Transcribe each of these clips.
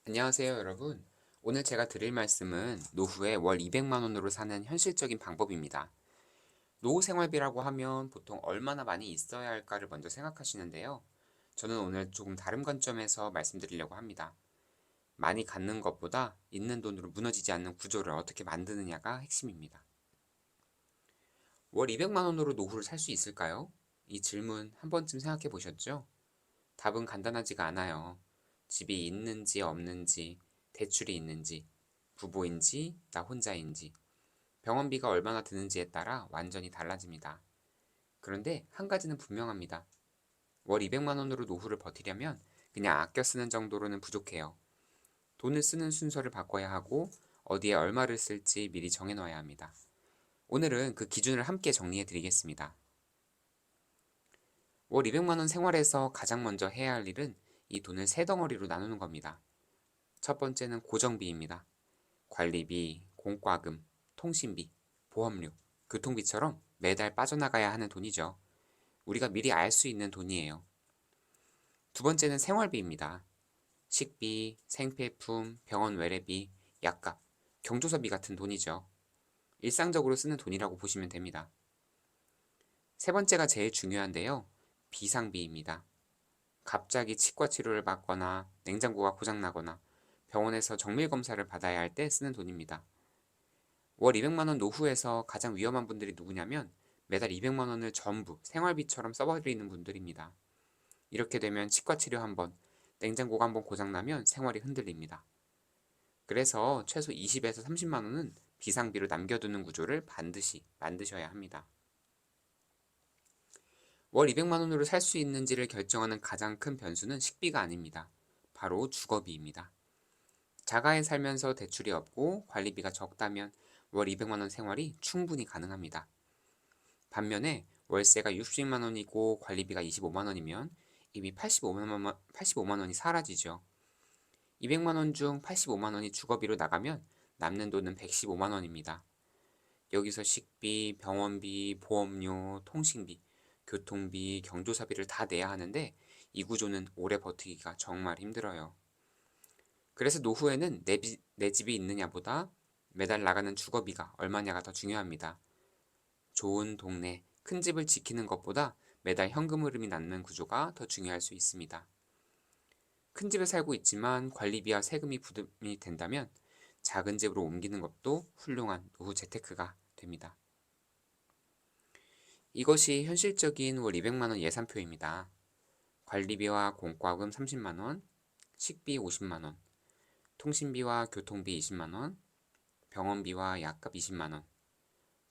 안녕하세요, 여러분. 오늘 제가 드릴 말씀은 노후에 월 200만 원으로 사는 현실적인 방법입니다. 노후 생활비라고 하면 보통 얼마나 많이 있어야 할까를 먼저 생각하시는데요. 저는 오늘 조금 다른 관점에서 말씀드리려고 합니다. 많이 갖는 것보다 있는 돈으로 무너지지 않는 구조를 어떻게 만드느냐가 핵심입니다. 월 200만 원으로 노후를 살 수 있을까요? 이 질문 한 번쯤 생각해 보셨죠? 답은 간단하지가 않아요. 집이 있는지 없는지, 대출이 있는지, 부부인지, 나 혼자인지, 병원비가 얼마나 드는지에 따라 완전히 달라집니다. 그런데 한 가지는 분명합니다. 월 200만 원으로 노후를 버티려면 그냥 아껴 쓰는 정도로는 부족해요. 돈을 쓰는 순서를 바꿔야 하고 어디에 얼마를 쓸지 미리 정해놔야 합니다. 오늘은 그 기준을 함께 정리해 드리겠습니다. 월 200만 원 생활에서 가장 먼저 해야 할 일은 이 돈을 세 덩어리로 나누는 겁니다. 첫 번째는 고정비입니다. 관리비, 공과금, 통신비, 보험료, 교통비처럼 매달 빠져나가야 하는 돈이죠. 우리가 미리 알 수 있는 돈이에요. 두 번째는 생활비입니다. 식비, 생필품, 병원 외래비, 약값, 경조사비 같은 돈이죠. 일상적으로 쓰는 돈이라고 보시면 됩니다. 세 번째가 제일 중요한데요. 비상비입니다. 갑자기 치과 치료를 받거나 냉장고가 고장나거나 병원에서 정밀 검사를 받아야 할 때 쓰는 돈입니다. 월 200만 원 노후에서 가장 위험한 분들이 누구냐면 매달 200만 원을 전부 생활비처럼 써버리는 분들입니다. 이렇게 되면 치과 치료 한 번, 냉장고가 한 번 고장나면 생활이 흔들립니다. 그래서 최소 20에서 30만 원은 비상비로 남겨두는 구조를 반드시 만드셔야 합니다. 월 200만 원으로 살 수 있는지를 결정하는 가장 큰 변수는 식비가 아닙니다. 바로 주거비입니다. 자가에 살면서 대출이 없고 관리비가 적다면 월 200만 원 생활이 충분히 가능합니다. 반면에 월세가 60만 원이고 관리비가 25만 원이면 이미 85만 원이 사라지죠. 200만 원 중 85만 원이 주거비로 나가면 남는 돈은 115만 원입니다. 여기서 식비, 병원비, 보험료, 통신비, 교통비, 경조사비를 다 내야 하는데 이 구조는 오래 버티기가 정말 힘들어요. 그래서 노후에는 내 집이 있느냐보다 매달 나가는 주거비가 얼마냐가 더 중요합니다. 좋은 동네, 큰 집을 지키는 것보다 매달 현금 흐름이 남는 구조가 더 중요할 수 있습니다. 큰 집에 살고 있지만 관리비와 세금이 부담이 된다면 작은 집으로 옮기는 것도 훌륭한 노후 재테크가 됩니다. 이것이 현실적인 월 200만 원 예산표입니다. 관리비와 공과금 30만 원, 식비 50만 원, 통신비와 교통비 20만 원, 병원비와 약값 20만 원,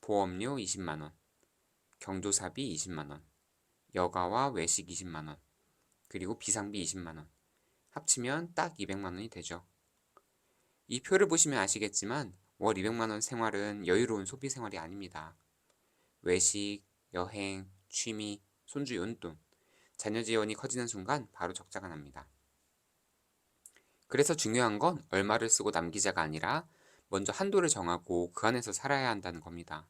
보험료 20만 원, 경조사비 20만 원, 여가와 외식 20만 원, 그리고 비상비 20만 원. 합치면 딱 200만 원이 되죠. 이 표를 보시면 아시겠지만 월 200만 원 생활은 여유로운 소비 생활이 아닙니다. 외식, 여행, 취미, 손주 용돈, 자녀 지원이 커지는 순간 바로 적자가 납니다. 그래서 중요한 건 얼마를 쓰고 남기자가 아니라 먼저 한도를 정하고 그 안에서 살아야 한다는 겁니다.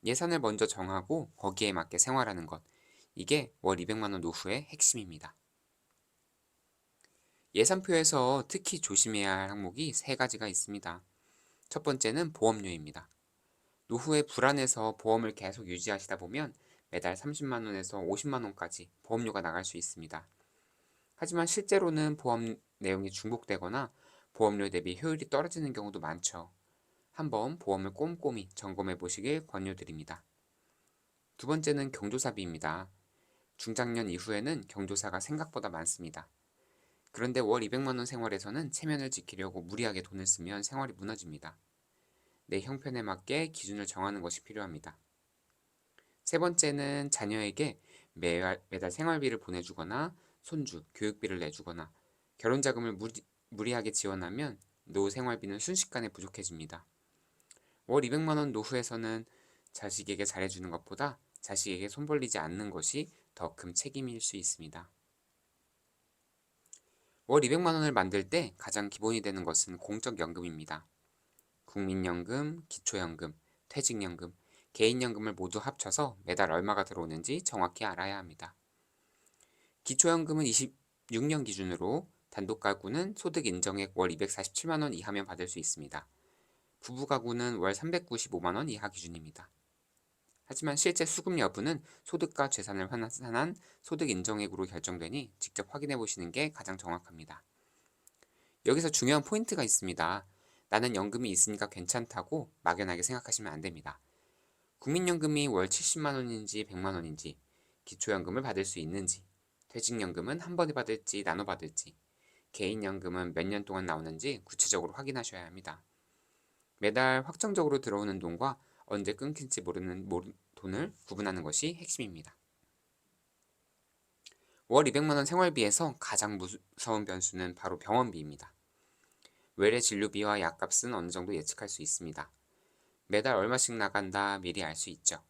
예산을 먼저 정하고 거기에 맞게 생활하는 것. 이게 월 200만 원 노후의 핵심입니다. 예산표에서 특히 조심해야 할 항목이 세 가지가 있습니다. 첫 번째는 보험료입니다. 노후에 불안해서 보험을 계속 유지하시다 보면 매달 30만 원에서 50만 원까지 보험료가 나갈 수 있습니다. 하지만 실제로는 보험 내용이 중복되거나 보험료 대비 효율이 떨어지는 경우도 많죠. 한번 보험을 꼼꼼히 점검해 보시길 권유드립니다. 두 번째는 경조사비입니다. 중장년 이후에는 경조사가 생각보다 많습니다. 그런데 월 200만 원 생활에서는 체면을 지키려고 무리하게 돈을 쓰면 생활이 무너집니다. 내 형편에 맞게 기준을 정하는 것이 필요합니다. 세 번째는 자녀에게 매달 생활비를 보내주거나 손주, 교육비를 내주거나 결혼자금을 무리하게 지원하면 노후 생활비는 순식간에 부족해집니다. 월 200만 원 노후에서는 자식에게 잘해주는 것보다 자식에게 손 벌리지 않는 것이 더 큰 책임일 수 있습니다. 월 200만 원을 만들 때 가장 기본이 되는 것은 공적연금입니다. 국민연금, 기초연금, 퇴직연금, 개인연금을 모두 합쳐서 매달 얼마가 들어오는지 정확히 알아야 합니다. 기초연금은 26년 기준으로 단독 가구는 소득 인정액 월 247만 원 이하면 받을 수 있습니다. 부부 가구는 월 395만 원 이하 기준입니다. 하지만 실제 수급 여부는 소득과 재산을 환산한 소득 인정액으로 결정되니 직접 확인해 보시는 게 가장 정확합니다. 여기서 중요한 포인트가 있습니다. 나는 연금이 있으니까 괜찮다고 막연하게 생각하시면 안 됩니다. 국민연금이 월 70만 원인지 100만 원인지, 기초연금을 받을 수 있는지, 퇴직연금은 한 번에 받을지 나눠 받을지, 개인연금은 몇 년 동안 나오는지 구체적으로 확인하셔야 합니다. 매달 확정적으로 들어오는 돈과 언제 끊길지 모르는 돈을 구분하는 것이 핵심입니다. 월 200만 원 생활비에서 가장 무서운 변수는 바로 병원비입니다. 외래 진료비와 약값은 어느 정도 예측할 수 있습니다. 매달 얼마씩 나간다 미리 알 수 있죠.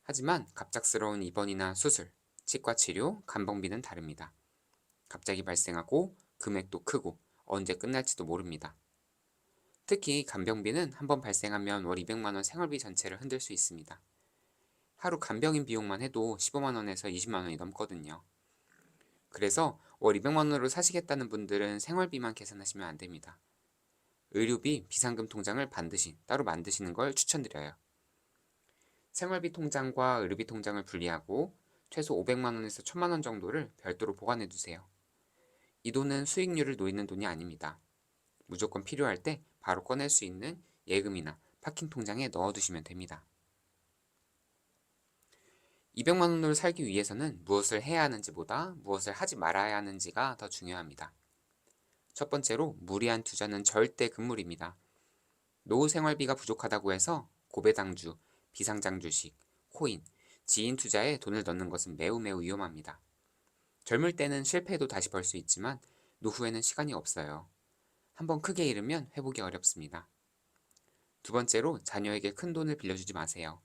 하지만 갑작스러운 입원이나 수술, 치과 치료, 간병비는 다릅니다. 갑자기 발생하고 금액도 크고 언제 끝날지도 모릅니다. 특히 간병비는 한번 발생하면 월 200만 원 생활비 전체를 흔들 수 있습니다. 하루 간병인 비용만 해도 15만 원에서 20만 원이 넘거든요. 그래서 월 200만 원으로 사시겠다는 분들은 생활비만 계산하시면 안 됩니다. 의료비, 비상금 통장을 반드시 따로 만드시는 걸 추천드려요. 생활비 통장과 의료비 통장을 분리하고 최소 500만 원에서 1000만 원 정도를 별도로 보관해 두세요. 이 돈은 수익률을 노리는 돈이 아닙니다. 무조건 필요할 때 바로 꺼낼 수 있는 예금이나 파킹 통장에 넣어두시면 됩니다. 200만 원으로 살기 위해서는 무엇을 해야 하는지보다 무엇을 하지 말아야 하는지가 더 중요합니다. 첫 번째로 무리한 투자는 절대 금물입니다. 노후 생활비가 부족하다고 해서 고배당주, 비상장 주식, 코인, 지인 투자에 돈을 넣는 것은 매우 위험합니다. 젊을 때는 실패해도 다시 벌 수 있지만 노후에는 시간이 없어요. 한번 크게 잃으면 회복이 어렵습니다. 두 번째로 자녀에게 큰 돈을 빌려주지 마세요.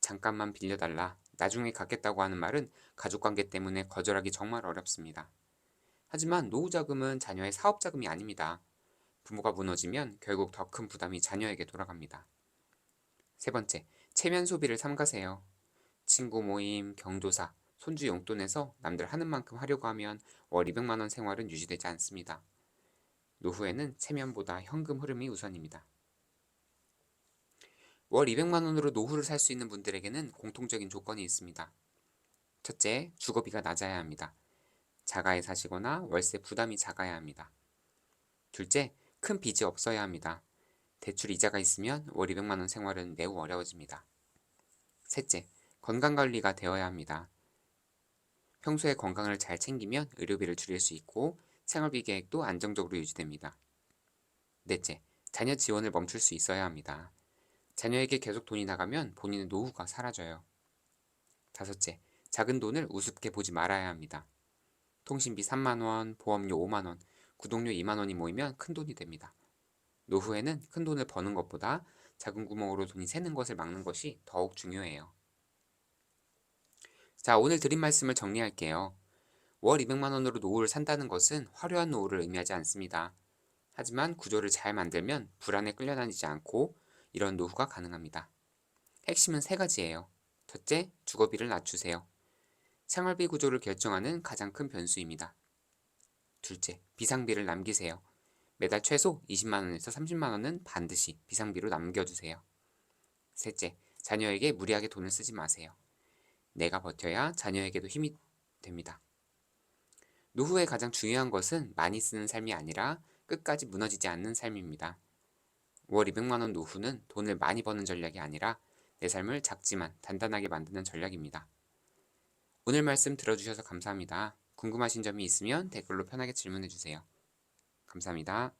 잠깐만 빌려달라, 나중에 갚겠다고 하는 말은 가족관계 때문에 거절하기 정말 어렵습니다. 하지만 노후자금은 자녀의 사업자금이 아닙니다. 부모가 무너지면 결국 더 큰 부담이 자녀에게 돌아갑니다. 세 번째, 체면 소비를 삼가세요. 친구 모임, 경조사, 손주 용돈에서 남들 하는 만큼 하려고 하면 월 200만 원 생활은 유지되지 않습니다. 노후에는 체면보다 현금 흐름이 우선입니다. 월 200만 원으로 노후를 살 수 있는 분들에게는 공통적인 조건이 있습니다. 첫째, 주거비가 낮아야 합니다. 자가에 사시거나 월세 부담이 작아야 합니다. 둘째, 큰 빚이 없어야 합니다. 대출 이자가 있으면 월 200만 원 생활은 매우 어려워집니다. 셋째, 건강관리가 되어야 합니다. 평소에 건강을 잘 챙기면 의료비를 줄일 수 있고 생활비 계획도 안정적으로 유지됩니다. 넷째, 자녀 지원을 멈출 수 있어야 합니다. 자녀에게 계속 돈이 나가면 본인의 노후가 사라져요. 다섯째, 작은 돈을 우습게 보지 말아야 합니다. 통신비 3만원, 보험료 5만원, 구독료 2만원이 모이면 큰 돈이 됩니다. 노후에는 큰 돈을 버는 것보다 작은 구멍으로 돈이 새는 것을 막는 것이 더욱 중요해요. 자, 오늘 드린 말씀을 정리할게요. 월 200만 원으로 노후를 산다는 것은 화려한 노후를 의미하지 않습니다. 하지만 구조를 잘 만들면 불안에 끌려다니지 않고 이런 노후가 가능합니다. 핵심은 세 가지예요. 첫째, 주거비를 낮추세요. 생활비 구조를 결정하는 가장 큰 변수입니다. 둘째, 비상비를 남기세요. 매달 최소 20만 원에서 30만 원은 반드시 비상비로 남겨두세요. 셋째, 자녀에게 무리하게 돈을 쓰지 마세요. 내가 버텨야 자녀에게도 힘이 됩니다. 노후에 가장 중요한 것은 많이 쓰는 삶이 아니라 끝까지 무너지지 않는 삶입니다. 월 200만 원 노후는 돈을 많이 버는 전략이 아니라 내 삶을 작지만 단단하게 만드는 전략입니다. 오늘 말씀 들어주셔서 감사합니다. 궁금하신 점이 있으면 댓글로 편하게 질문해 주세요. 감사합니다.